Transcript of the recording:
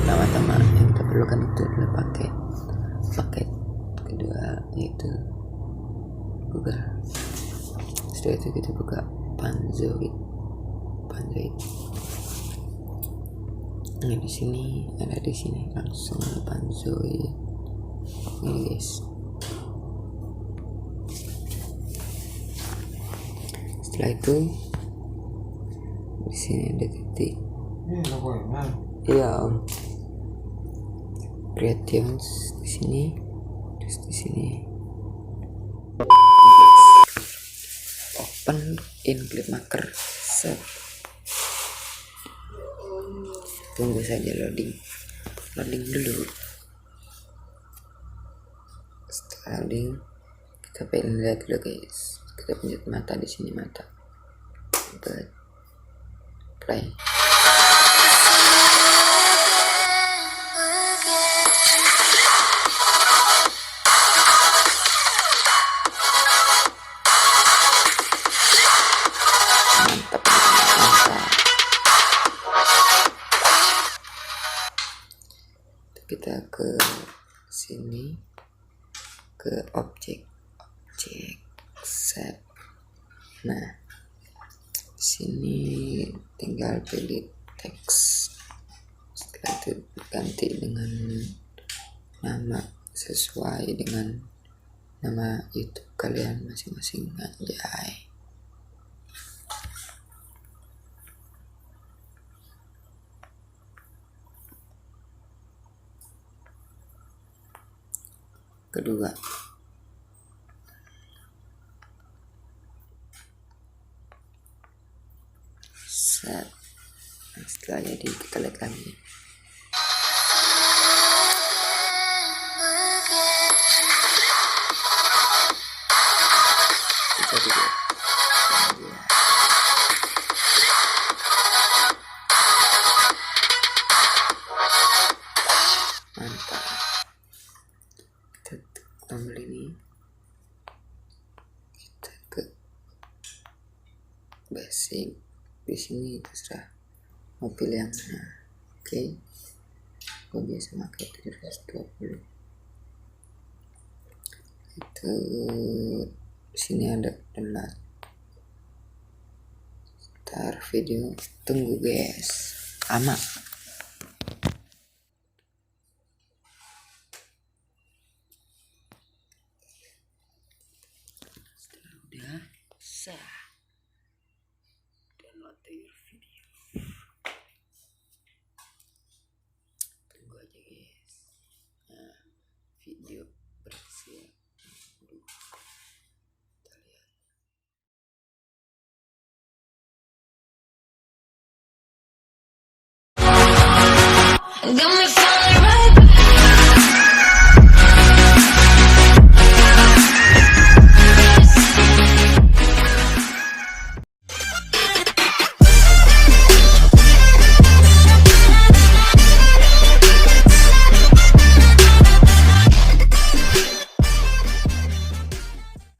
pertama-tama yang kita perlukan itu adalah paket kedua yaitu Google. Setelah itu kita buka Panzoid. Nah di sini langsung Panzoid ini guys. Setelah itu di sini ada titik. Iya om. Creations di sini, terus di sini. Open in clip marker set. Tunggu saja loading dulu. Setelah loading kita pengen lihat dulu guys. Kita pencet mata di sini, mata play. Mantap. Kita ke sini, ke objek set. Nah sini tinggal pilih teks. Setelah itu ganti dengan nama sesuai dengan nama YouTube kalian masing-masing. Anjay. Kedua set. Nah, setelah jadi kita lihat lagi. Jadi mantap. Kita tombol ini, kita ke basic. Di sini terserah mau pilih yang mana. Oke. Gue biasa pakai 720. Itu sini ada download. Start video. Tunggu guys. Lama. Setelah udah sah. Download your video. Tunggu aja guys. Nah, video bersiap. Kita lihat.